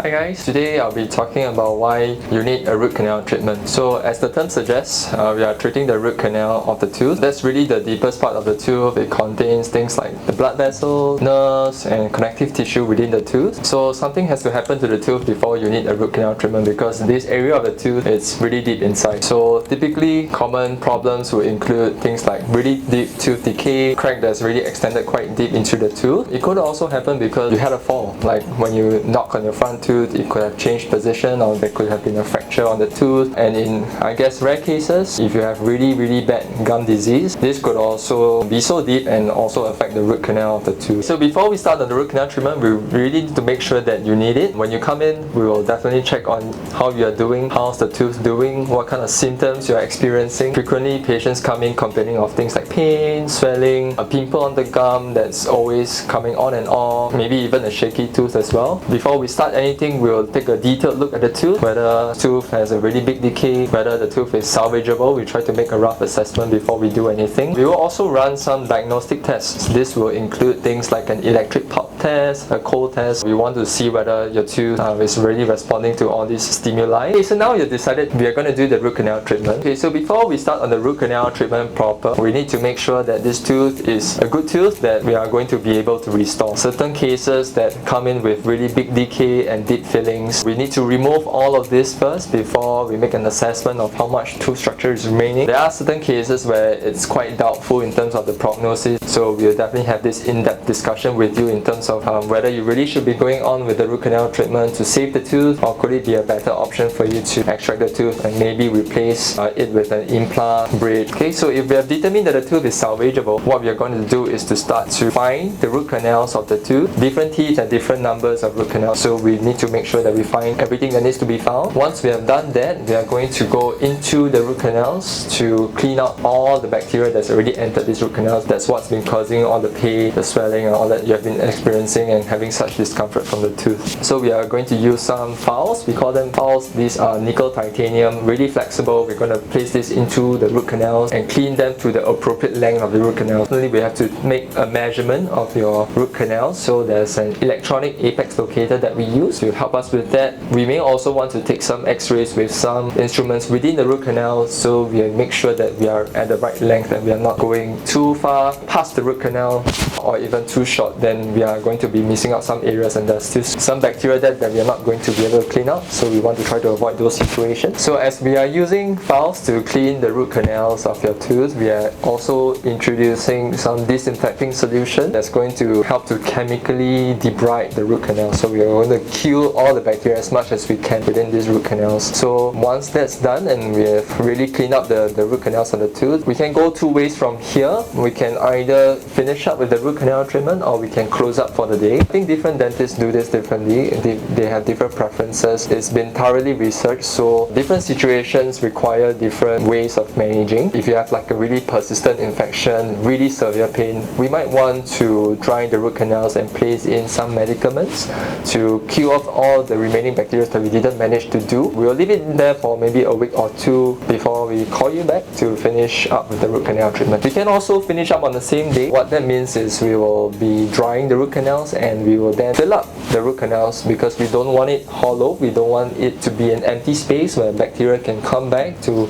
Hi guys, today I'll be talking about why you need a root canal treatment. So as the term suggests, we are treating the root canal of the tooth. That's really the deepest part of the tooth. It contains things like the blood vessel, nerves and connective tissue within the tooth. So something has to happen to the tooth before you need a root canal treatment because this area of the tooth is really deep inside. So typically common problems will include things like really deep tooth decay, crack that's really extended quite deep into the tooth. It could also happen because you had a fall, like when you knock on your front tooth, it could have changed position or there could have been a fracture on the tooth. And in, I guess, rare cases, if you have really bad gum disease, this could also be so deep and also affect the root canal of the tooth. So before we start on the root canal treatment, we really need to make sure that you need it. When you come in, we will definitely check on how you are doing, how's the tooth doing, what kind of symptoms you are experiencing. Frequently, patients come in complaining of things like pain, swelling, a pimple on the gum that's always coming on and off, maybe even a shaky tooth as well. Before we start anything, we will take a detailed look at the tooth, whether the tooth has a really big decay, whether the tooth is salvageable. We try to make a rough assessment before we do anything. We will also run some diagnostic tests. This will include things like an electric pulse test, a cold test. We want to see whether your tooth is really responding to all these stimuli. Okay, so now you've decided we are going to do the root canal treatment. Okay, so before we start on the root canal treatment proper, we need to make sure that this tooth is a good tooth that we are going to be able to restore. Certain cases that come in with really big decay and deep fillings, we need to remove all of this first before we make an assessment of how much tooth structure is remaining. There are certain cases where it's quite doubtful in terms of the prognosis, so we'll definitely have this in-depth discussion with you in terms of whether you really should be going on with the root canal treatment to save the tooth, or could it be a better option for you to extract the tooth and maybe replace it with an implant braid. Okay, so if we have determined that the tooth is salvageable, what we are going to do is to start to find the root canals of the tooth. Different teeth have different numbers of root canals, so we need to make sure that we find everything that needs to be found. Once we have done that, we are going to go into the root canals to clean out all the bacteria that's already entered these root canals. That's what's been causing all the pain, the swelling and all that you have been experiencing and having such discomfort from the tooth. So we are going to use some files. We call them files. These are nickel titanium, really flexible. We're going to place this into the root canals and clean them to the appropriate length of the root canals. Finally, we have to make a measurement of your root canals. So there's an electronic apex locator that we use to help us with that. We may also want to take some x-rays with some instruments within the root canal, so we make sure that we are at the right length and we are not going too far past the root canal or even too short. Then we are going to be missing out some areas and there's still some bacteria that we are not going to be able to clean out, so we want to try to avoid those situations. So as we are using files to clean the root canals of your tooth, we are also introducing some disinfecting solution that's going to help to chemically debride the root canal. So we are going to kill all the bacteria as much as we can within these root canals. So once that's done and we have really cleaned up the root canals of the tooth, we can go two ways from here. We can either finish up with the root canal treatment or we can close up for the day. I think different dentists do this differently. They have different preferences. It's been thoroughly researched, so different situations require different ways of managing. If you have like a really persistent infection, really severe pain, we might want to dry the root canals and place in some medicaments to kill off all the remaining bacteria that we didn't manage to do. We'll leave it in there for maybe a week or two before we call you back to finish up with the root canal treatment. We can also finish up on the same day. What that means is we will be drying the root canals and we will then fill up the root canals because we don't want it hollow. We don't want it to be an empty space where bacteria can come back to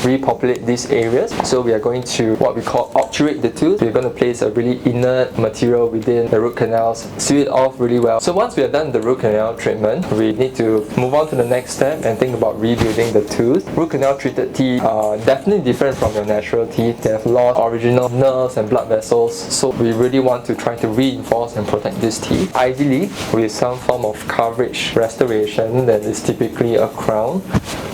repopulate these areas. So we are going to what we call obturate the tooth. We're going to place a really inert material within the root canals, seal it off really well. So once we have done the root canal treatment, we need to move on to the next step and think about rebuilding the tooth. Root canal treated teeth are definitely different from your natural teeth. They have lost original nerves and blood vessels, so we really want to try to reinforce and protect these teeth, ideally with some form of coverage restoration that is typically a crown.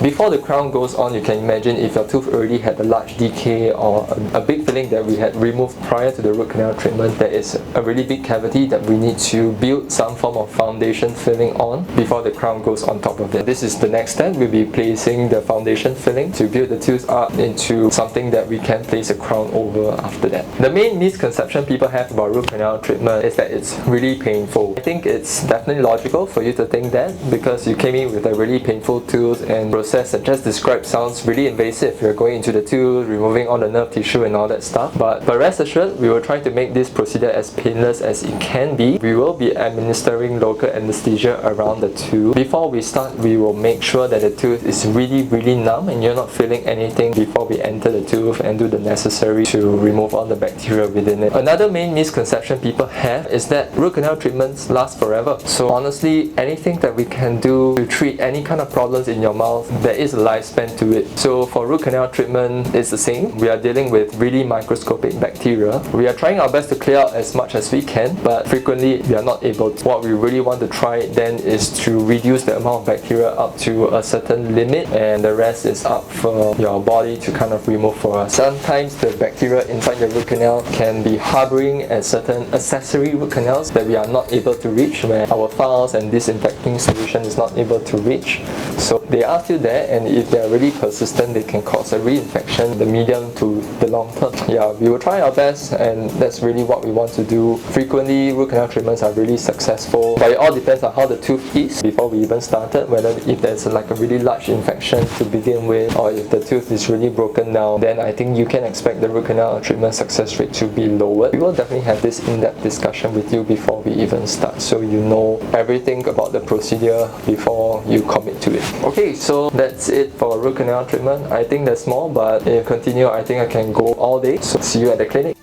Before the crown goes on, you can imagine if your tooth already had a large decay or a big filling that we had removed prior to the root canal treatment, there is a really big cavity that we need to build some form of foundation filling on before the crown goes on top of it. This is the next step. We'll be placing the foundation filling to build the tooth up into something that we can place a crown over after that. The main misconception people have about root canal treatment is that it's really painful. I think it's definitely logical for you to think that because you came in with a really painful tooth and process that just described sounds really invasive. You're going into the tooth, removing all the nerve tissue and all that stuff. But rest assured, we will try to make this procedure as painless as it can be. We will be administering local anesthesia bacteria around the tooth. Before we start, we will make sure that the tooth is really numb and you're not feeling anything before we enter the tooth and do the necessary to remove all the bacteria within it. Another main misconception people have is that root canal treatments last forever. So honestly, anything that we can do to treat any kind of problems in your mouth, there is a lifespan to it. So for root canal treatment, it's the same. We are dealing with really microscopic bacteria. We are trying our best to clear out as much as we can, but frequently we are not able to. What we really want to try then is to reduce the amount of bacteria up to a certain limit, and the rest is up for your body to kind of remove for us. Sometimes the bacteria inside the root canal can be harboring at certain accessory root canals that we are not able to reach, where our files and disinfecting solution is not able to reach. So they are still there, and if they are really persistent, they can cause a reinfection in the medium to the long term. Yeah, we will try our best, and that's really what we want to do. Frequently, root canal treatments are really successful, but it all depends on how the tooth is before we even started, whether if there's like a really large infection to begin with, or if the tooth is really broken down, then I think you can expect the root canal treatment success rate to be lowered. We will definitely have this in-depth discussion with you before we even start, so you know everything about the procedure before you commit to it. Okay, so that's it for root canal treatment. I think that's small, but if you continue, I think I can go all day. So see you at the clinic.